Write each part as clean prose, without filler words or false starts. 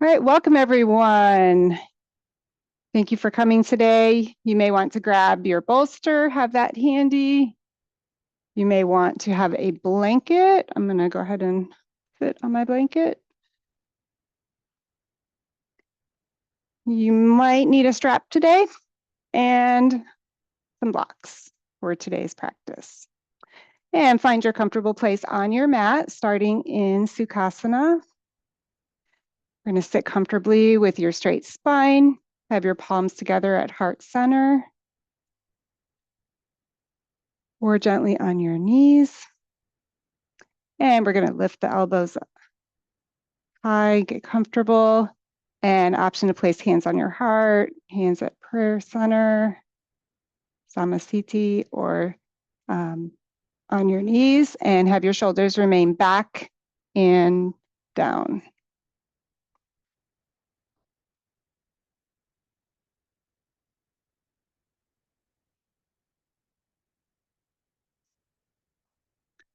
All right, welcome everyone. Thank you for coming today. You may want to grab your bolster, have that handy. You may want to have a blanket. I'm gonna go ahead and sit on my blanket. You might need a strap today and some blocks for today's practice. And find your comfortable place on your mat, starting in Sukhasana. We're gonna sit comfortably with your straight spine, have your palms together at heart center, or gently on your knees. And we're gonna lift the elbows up high, get comfortable, and option to place hands on your heart, hands at prayer center, Samasthiti, or on your knees, and have your shoulders remain back and down.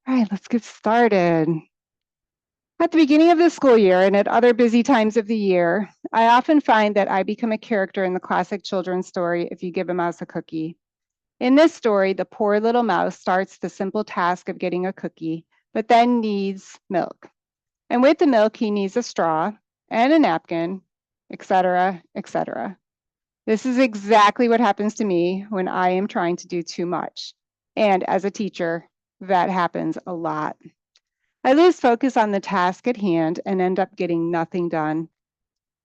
All right, let's get started. At the beginning of the school year and at other busy times of the year, I often find that I become a character in the classic children's story, If You Give a Mouse a Cookie. In this story, the poor little mouse starts the simple task of getting a cookie, but then needs milk. And with the milk, he needs a straw and a napkin, etc., etc. This is exactly what happens to me when I am trying to do too much. And as a teacher, that happens a lot. I lose focus on the task at hand and end up getting nothing done.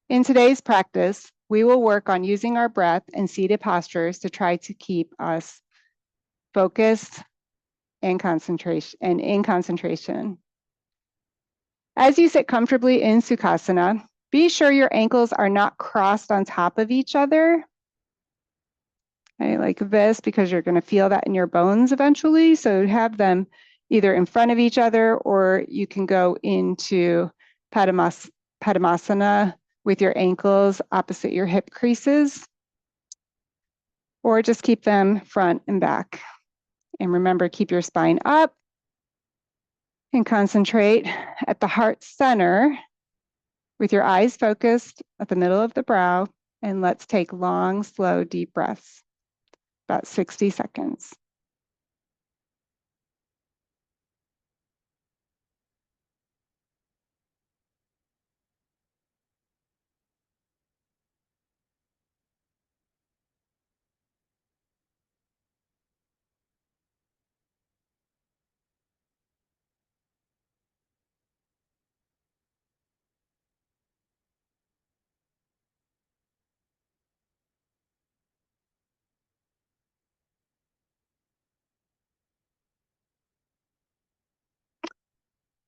In today's practice, we will work on using our breath and seated postures to try to keep us focused and in concentration. As you sit comfortably in Sukhasana, be sure your ankles are not crossed on top of each other. Like this, because you're going to feel that in your bones eventually. So have them either in front of each other, or you can go into Padmasana with your ankles opposite your hip creases, or just keep them front and back. And remember, keep your spine up and concentrate at the heart center with your eyes focused at the middle of the brow. And let's take long, slow, deep breaths, about 60 seconds.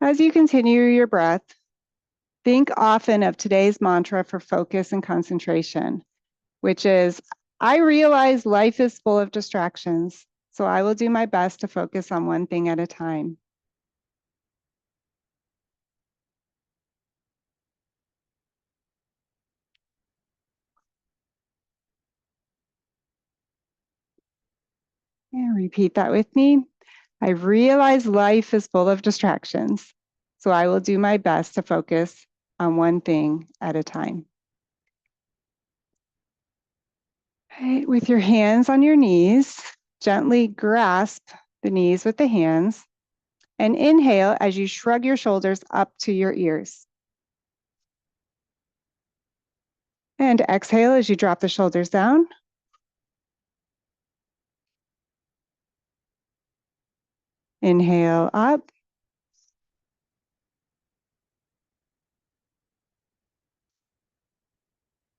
As you continue your breath, think often of today's mantra for focus and concentration, which is, I realize life is full of distractions, so I will do my best to focus on one thing at a time. And repeat that with me. I realize life is full of distractions, so I will do my best to focus on one thing at a time. Right, with your hands on your knees, gently grasp the knees with the hands and inhale as you shrug your shoulders up to your ears. And exhale as you drop the shoulders down. Inhale up.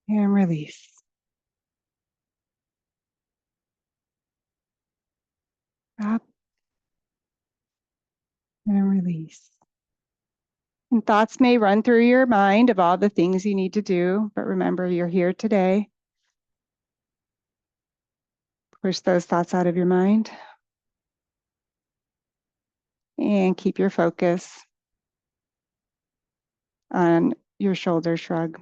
And release. Up and release. And thoughts may run through your mind of all the things you need to do, but remember, you're here today. Push those thoughts out of your mind. And keep your focus on your shoulder shrug.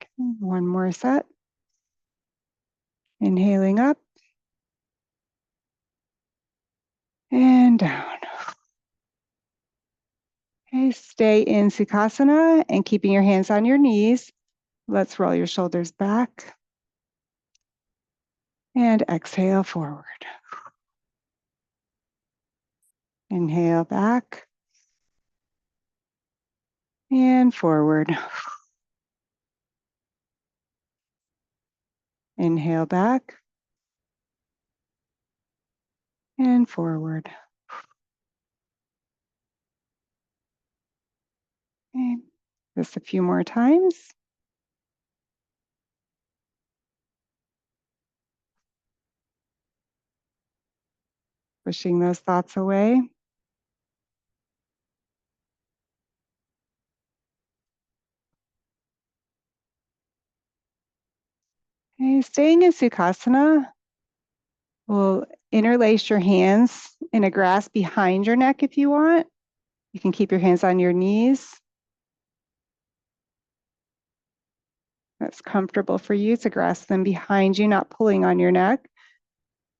Okay, one more set. Inhaling up. and down. Okay, stay in Sukhasana and keeping your hands on your knees. Let's roll your shoulders back and exhale forward. Inhale back and forward. Inhale back and forward. Okay. Just a few more times. Pushing those thoughts away. Okay, staying in Sukhasana, we'll interlace your hands in a grasp behind your neck if you want. You can keep your hands on your knees. That's comfortable for you to grasp them behind you, not pulling on your neck.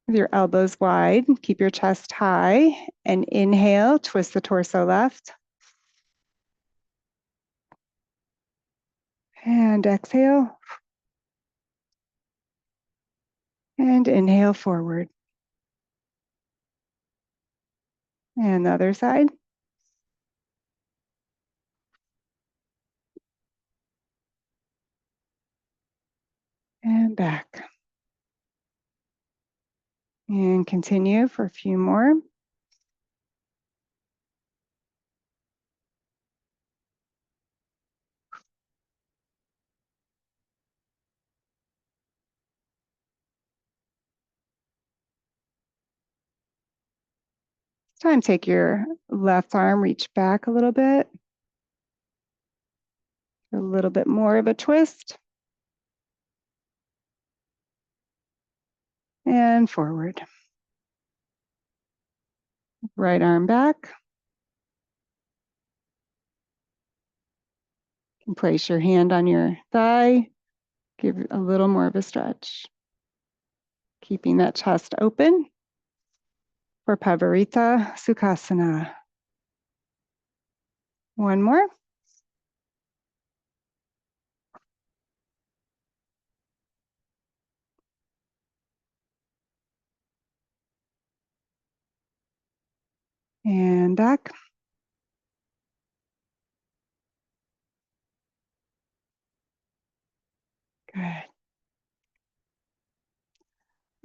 With your elbows wide, keep your chest high, and inhale, twist the torso left. And exhale. And inhale forward. And the other side. And back. And continue for a few more. This time, take your left arm, reach back a little bit. A little bit more of a twist. And forward. Right arm back. And place your hand on your thigh. Give a little more of a stretch. Keeping that chest open for Pavarita Sukhasana. One more. And back. Good. All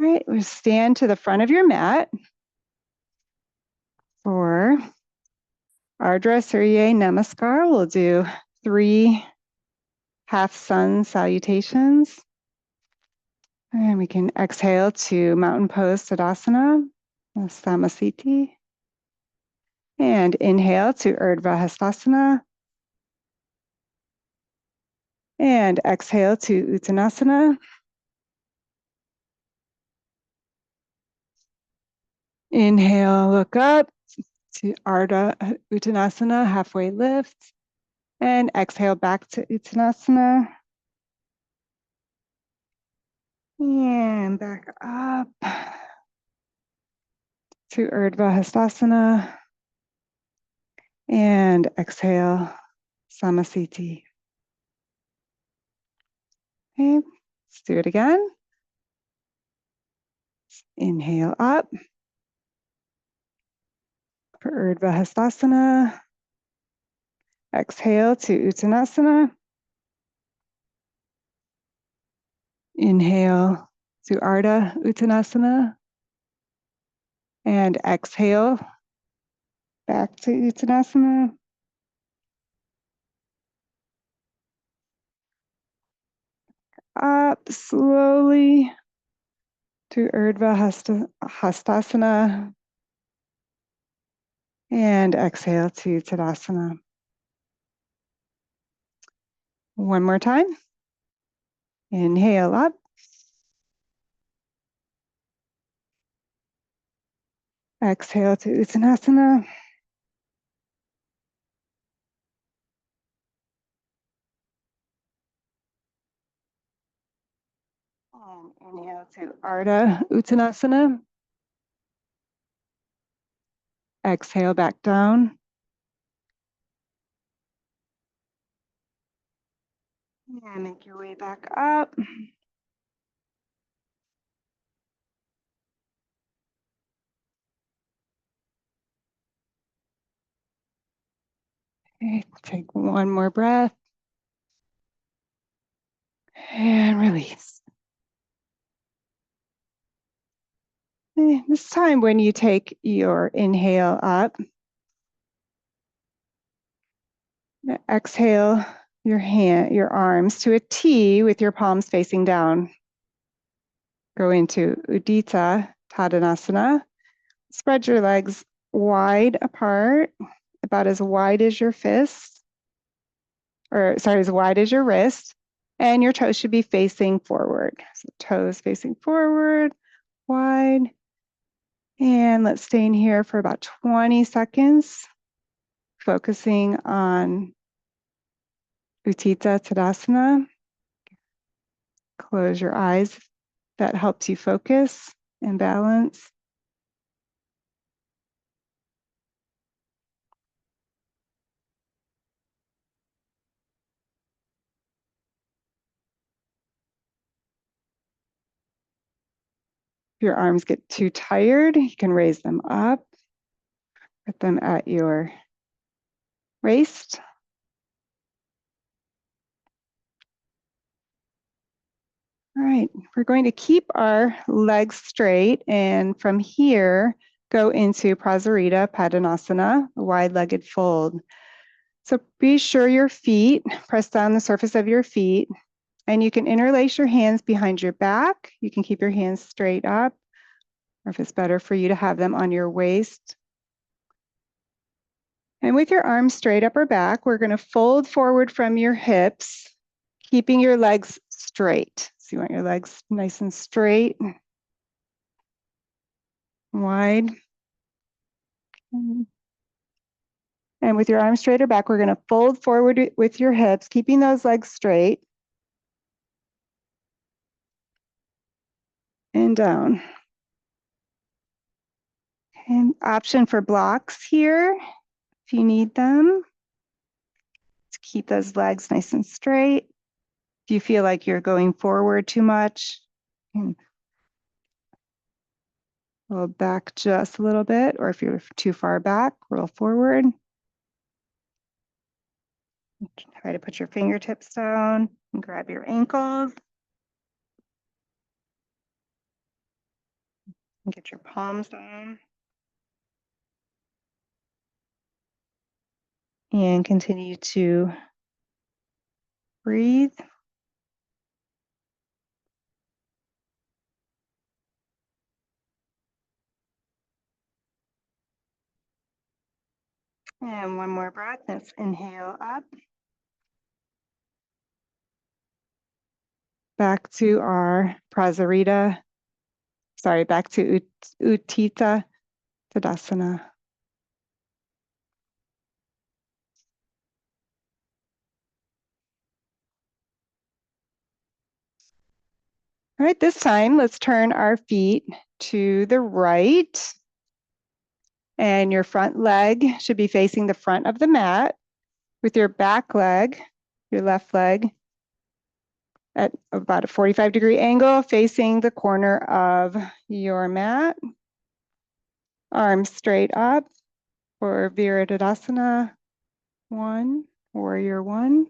right, we'll stand to the front of your mat for Ardha Surya Namaskar. We'll do 3 half sun salutations. And we can exhale to mountain pose Tadasana, Samasthiti. And inhale to Urdhva Hastasana. And exhale to Uttanasana. Inhale, look up to Ardha Uttanasana, halfway lift. And exhale back to Uttanasana. And back up to Urdhva Hastasana. And exhale, Samasthiti. Okay, let's do it again. Inhale up for Urdhva Hastasana. Exhale to Uttanasana. Inhale to Ardha Uttanasana. And exhale back to Uttanasana. Up slowly to Urdhva Hastasana. And exhale to Tadasana. One more time. Inhale up. Exhale to Uttanasana. And inhale to Ardha Uttanasana. Exhale back down. And make your way back up. Okay, take one more breath. And release. This time when you take your inhale up, exhale your arms to a T with your palms facing down. Go into Udita Tadasana. Spread your legs wide apart, about as wide as your fist, as wide as your wrist, and your toes should be facing forward. So toes facing forward, wide. And let's stay in here for about 20 seconds, focusing on Utthita Tadasana. Close your eyes. That helps you focus and balance. If your arms get too tired, you can raise them up, put them at your waist. All right, we're going to keep our legs straight, and from here, go into Prasarita Paddanasana, a wide-legged fold. So be sure your feet, press down the surface of your feet, and you can interlace your hands behind your back. You can keep your hands straight up, or if it's better for you to have them on your waist. And with your arms straight up or back, we're going to fold forward from your hips, keeping your legs straight. So you want your legs nice and straight, wide. And with your arms straight or back, we're going to fold forward with your hips, keeping those legs straight. And down. And option for blocks here, if you need them, to keep those legs nice and straight. If you feel like you're going forward too much, roll back just a little bit, or if you're too far back, roll forward. Try to put your fingertips down and grab your ankles. And get your palms down. And continue to breathe. And one more breath. Let's inhale up. Back to our Prasarita. Back to Utthita Tadasana. All right, this time, let's turn our feet to the right. And your front leg should be facing the front of the mat, with your back leg, your left leg, at about a 45-degree angle facing the corner of your mat. Arms straight up for Virabhadrasana 1, Warrior 1.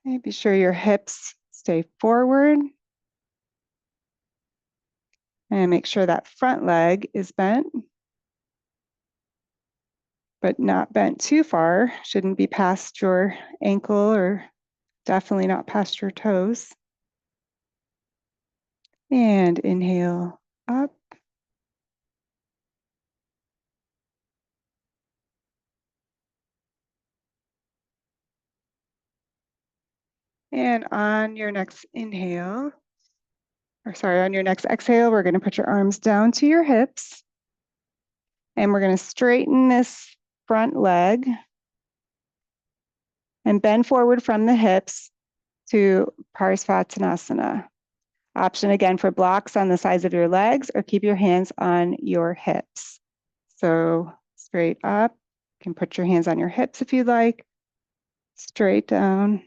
Okay, be sure your hips stay forward. And make sure that front leg is bent, but not bent too far. Shouldn't be past your ankle, or definitely not past your toes. And inhale up. And on your next inhale, on your next exhale, we're going to put your arms down to your hips. And we're going to straighten this front leg and bend forward from the hips to Parsvottanasana. Option again for blocks on the sides of your legs, or keep your hands on your hips. So straight up, you can put your hands on your hips if you'd like, straight down.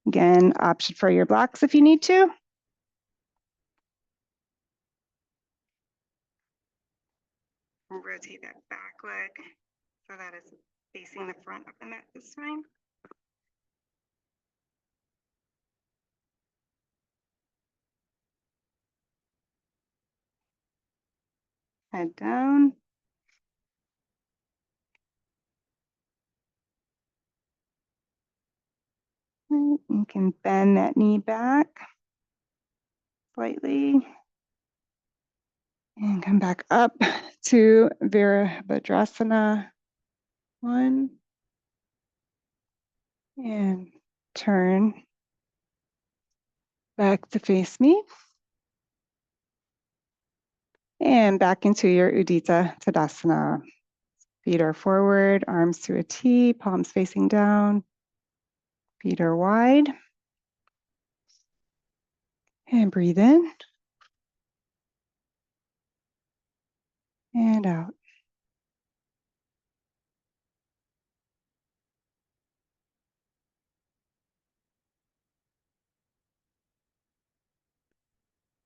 Again, option for your blocks if you need to. Rotate that back leg so that it's facing the front of the mat this time. Head down. You can bend that knee back slightly. And come back up to Virabhadrasana 1. And turn back to face me. And back into your Udita Tadasana. Feet are forward, arms to a T, palms facing down. Feet are wide. And breathe in. And out.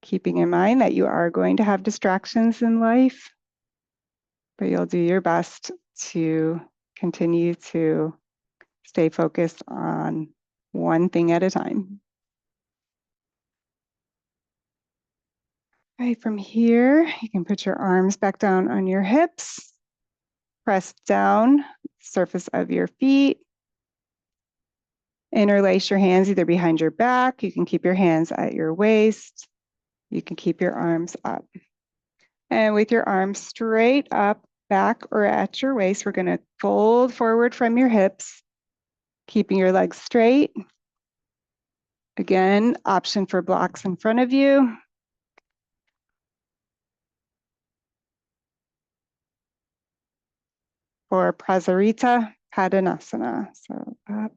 Keeping in mind that you are going to have distractions in life, but you'll do your best to continue to stay focused on one thing at a time. All right, from here, you can put your arms back down on your hips, press down surface of your feet, interlace your hands either behind your back, you can keep your hands at your waist, you can keep your arms up. And with your arms straight up, back or at your waist, we're gonna fold forward from your hips, keeping your legs straight. Again, option for blocks in front of you. For Prasarita Padanasana, so up.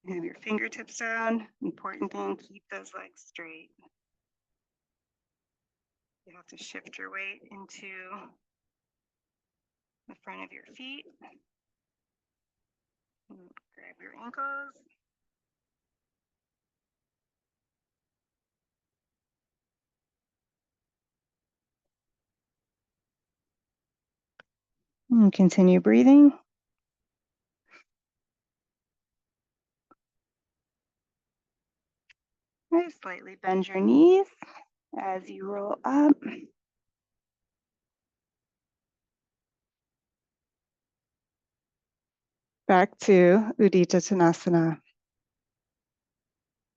Have your fingertips down. Important thing, keep those legs straight. You have to shift your weight into the front of your feet. Grab your ankles. And continue breathing. Okay, slightly bend your knees as you roll up. Back to Udita Tanasana.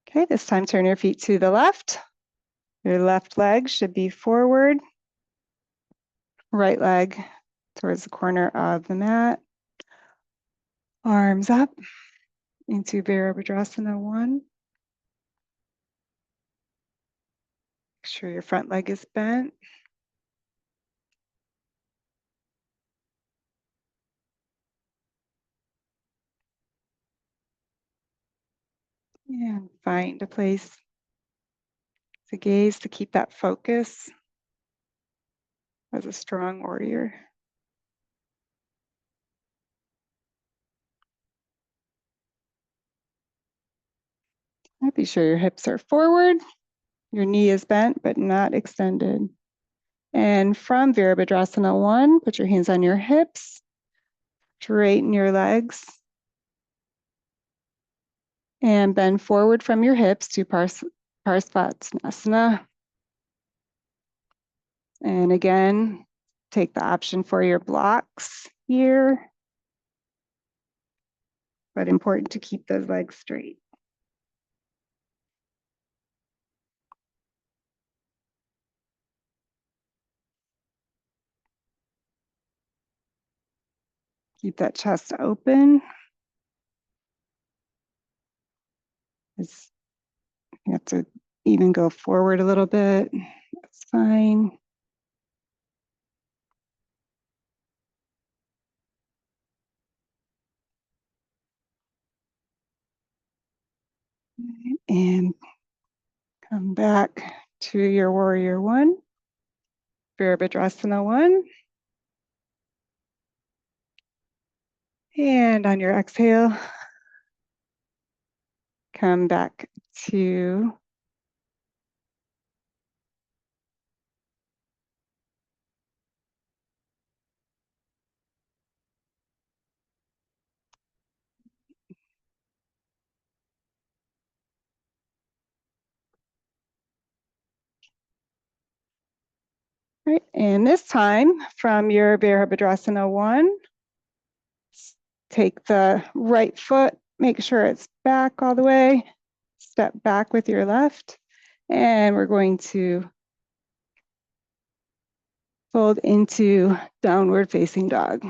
Okay, this time turn your feet to the left. Your left leg should be forward. Right leg towards the corner of the mat. Arms up into Virabhadrasana 1. Make sure your front leg is bent. And find a place to gaze, to keep that focus as a strong warrior. Be sure your hips are forward, your knee is bent but not extended. And from Virabhadrasana 1, put your hands on your hips, straighten your legs, and bend forward from your hips to Parsvatsana. And again, take the option for your blocks here, but important to keep those legs straight. Keep that chest open. You have to even go forward a little bit. That's fine. And come back to your warrior one, Virabhadrasana one. And on your exhale, come back to right. And this time from your Virabhadrasana one, take the right foot, make sure it's back all the way, step back with your left, and we're going to fold into downward facing dog.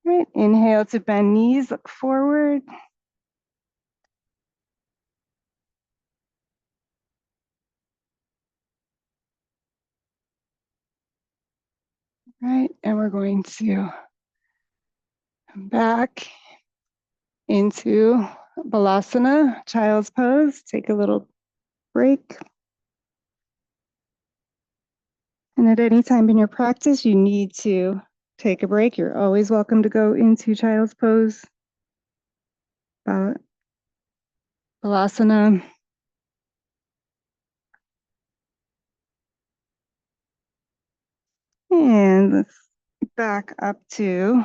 Right, inhale to bend knees, look forward. Right, and we're going to come back into Balasana, child's pose. Take a little break. And at any time in your practice, you need to take a break. You're always welcome to go into child's pose. Balasana. And let's back up to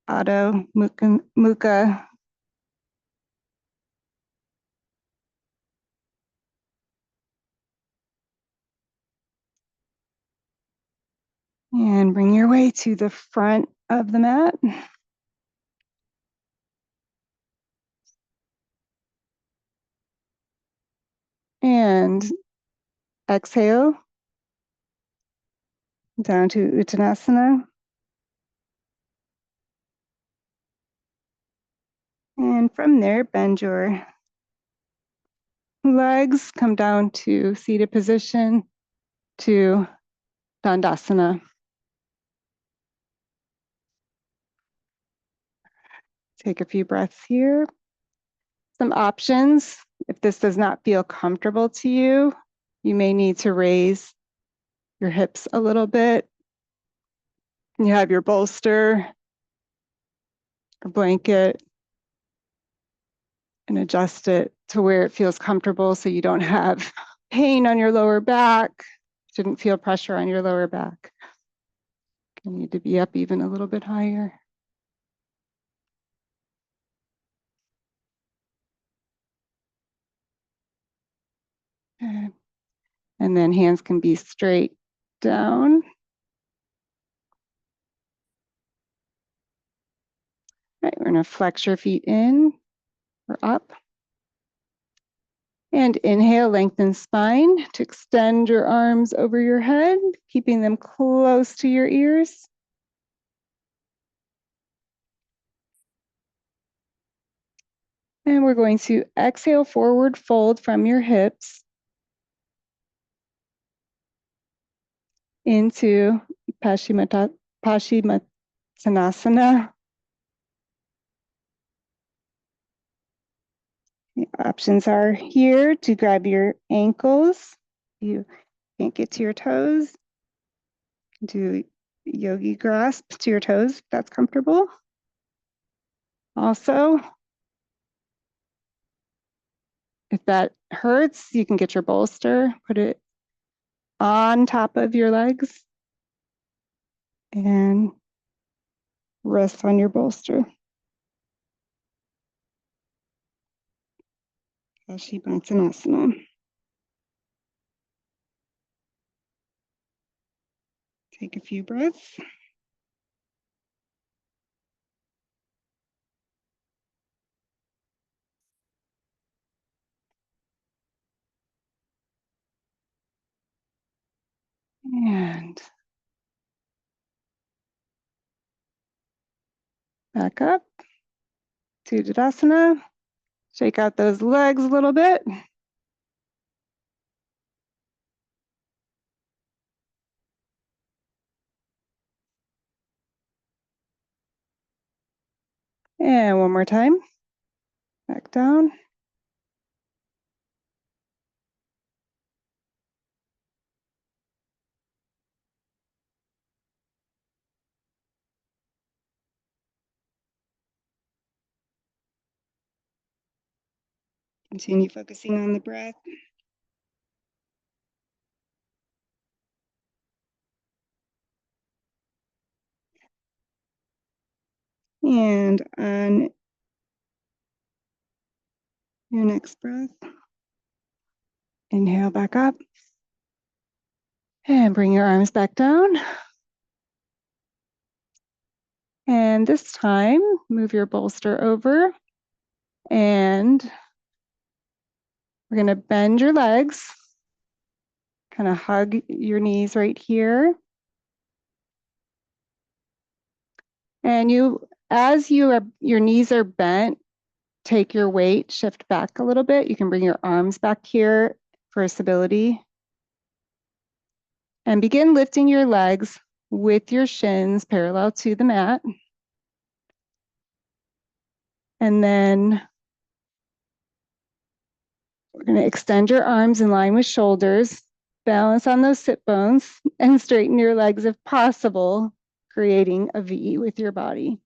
Adho Mukha. And bring your way to the front of the mat. And exhale down to Uttanasana. And from there, bend your legs, come down to seated position to Dandasana. Take a few breaths here. Some options. If this does not feel comfortable to you, you may need to raise your hips a little bit. You have your bolster or blanket and adjust it to where it feels comfortable so you don't have pain on your lower back. Shouldn't feel pressure on your lower back. You need to be up even a little bit higher. Okay. And then hands can be straight down. Right, we're gonna flex your feet in or up. And inhale, lengthen spine to extend your arms over your head, keeping them close to your ears. And we're going to exhale, forward fold from your hips into Paschimottanasana. The options are here to grab your ankles. You can't get to your toes. Do yogi grasp to your toes if that's comfortable. Also, if that hurts, you can get your bolster, put it on top of your legs and rest on your bolster. Paschimottanasana. Take a few breaths. And back up. to Tadasana. Shake out those legs a little bit. And one more time. Back down. Continue focusing on the breath. And on your next breath, inhale back up. And bring your arms back down. And this time, move your bolster over. And we're going to bend your legs. Kind of hug your knees right here. And as your knees are bent, take your weight, shift back a little bit. You can bring your arms back here for stability. And begin lifting your legs with your shins parallel to the mat. And then we're going to extend your arms in line with shoulders, balance on those sit bones, and straighten your legs if possible, creating a V with your body.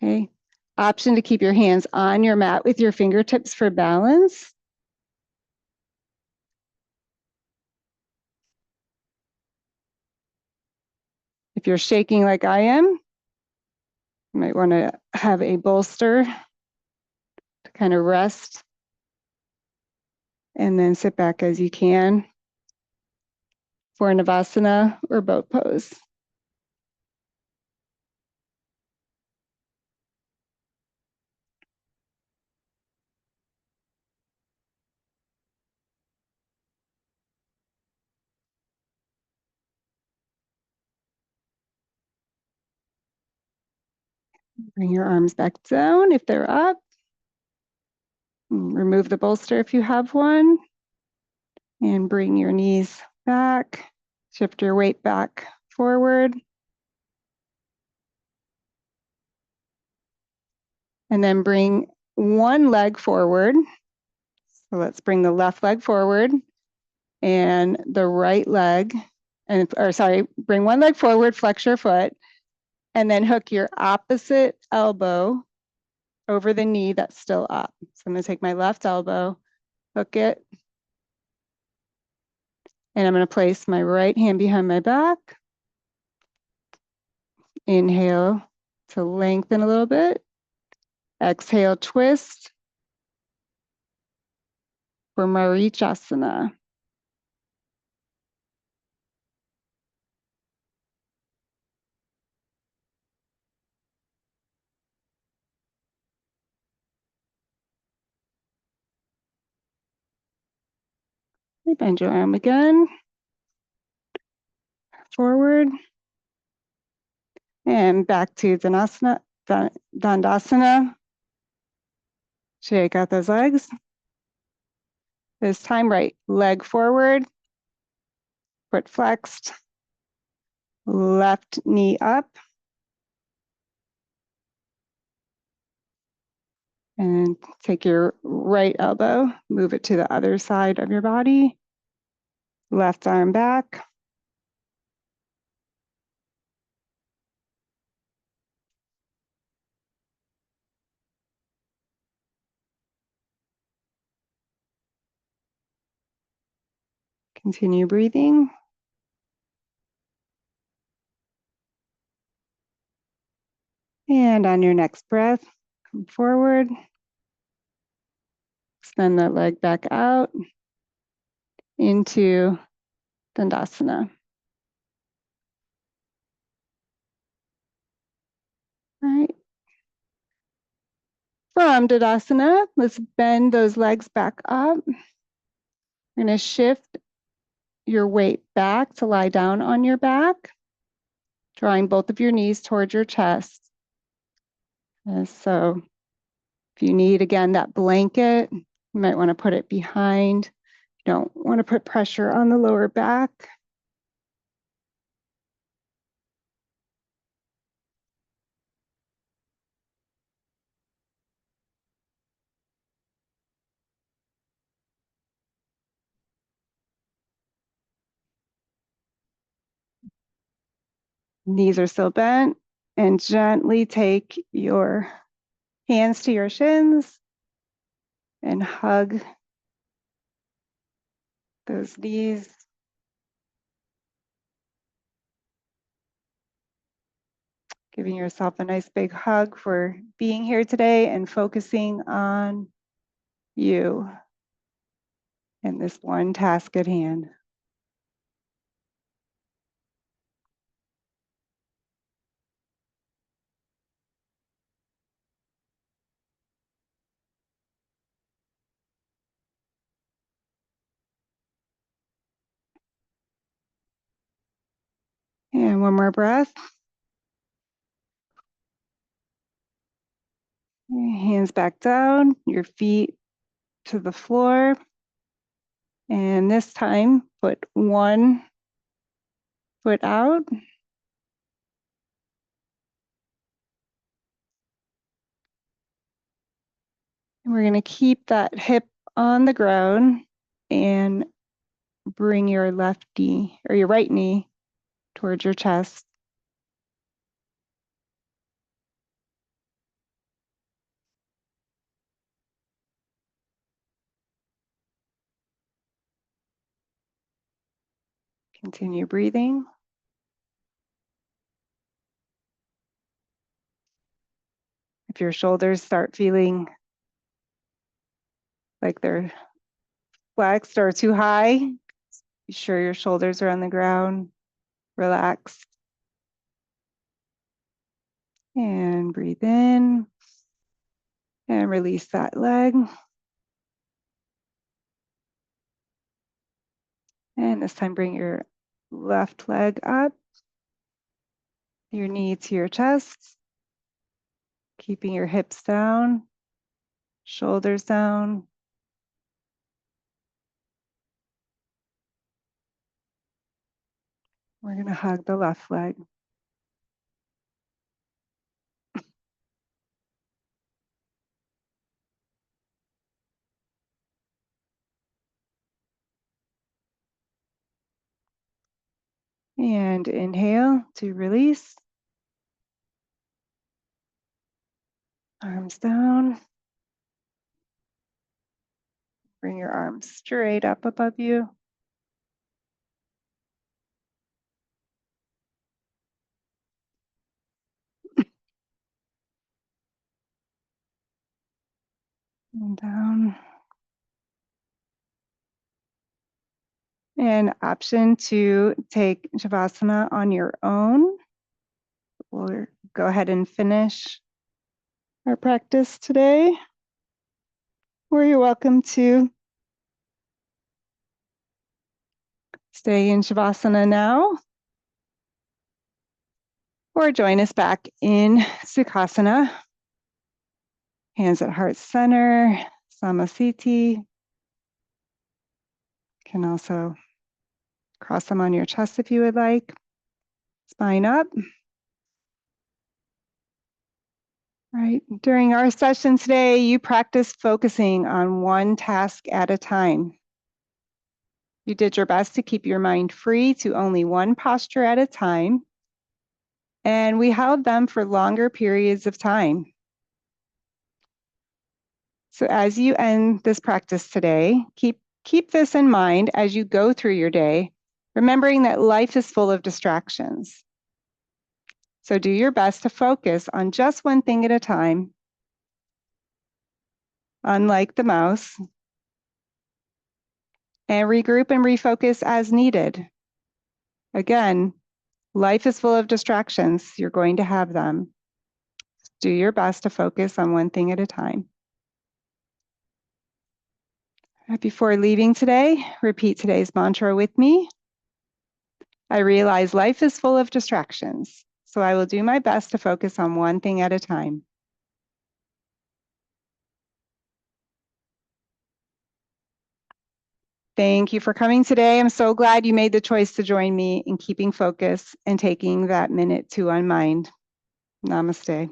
Okay. Option to keep your hands on your mat with your fingertips for balance. If you're shaking like I am, you might want to have a bolster to kind of rest and then sit back as you can for Navasana or boat pose. Bring your arms back down if they're up. Remove the bolster if you have one. And bring your knees back. Shift your weight back forward. And then bring one leg forward. So let's bring the left leg forward and the right leg, bring one leg forward, flex your foot, and then hook your opposite elbow over the knee that's still up. So I'm going to take my left elbow, hook it, and I'm going to place my right hand behind my back. Inhale to lengthen a little bit. Exhale, twist for Marichasana. Bend your arm again. Forward. And back to Dandasana. Shake out those legs. This time, right leg forward, foot flexed, left knee up. And take your right elbow, move it to the other side of your body. Left arm back. Continue breathing. And on your next breath, come forward. Extend that leg back out into Dandasana. All right. From Dandasana, let's bend those legs back up. We're going to shift your weight back to lie down on your back. drawing both of your knees towards your chest. And so if you need, again, that blanket, you might want to put it behind. You don't want to put pressure on the lower back. Knees are still bent, and gently take your hands to your shins and hug those knees. Giving yourself a nice big hug for being here today and focusing on you and this one task at hand. And one more breath. Hands back down, your feet to the floor. And this time, put one foot out. And we're going to keep that hip on the ground and bring your left knee or your right knee towards your chest. Continue breathing. If your shoulders start feeling like they're flexed or too high, be sure your shoulders are on the ground. Relax. And breathe in and release that leg. And this time bring your left leg up, your knee to your chest, keeping your hips down, shoulders down. We're going to hug the left leg. And inhale to release. Arms down. Bring your arms straight up above you. And down. An option to take Shavasana on your own. We'll go ahead and finish our practice today. Or you're welcome to stay in Shavasana now. Or join us back in Sukhasana. Hands at heart center, Samasthiti. Can also cross them on your chest if you would like. Spine up. Right. During our session today, you practiced focusing on one task at a time. You did your best to keep your mind free to only one posture at a time. And we held them for longer periods of time. So as you end this practice today, keep this in mind as you go through your day, remembering that life is full of distractions. So do your best to focus on just one thing at a time, unlike the mouse, and regroup and refocus as needed. Again, life is full of distractions. You're going to have them. Do your best to focus on one thing at a time. Before leaving today, repeat today's mantra with me. I realize life is full of distractions. so I will do my best to focus on one thing at a time. Thank you for coming today. I'm so glad you made the choice to join me in keeping focus and taking that minute to unwind. Namaste.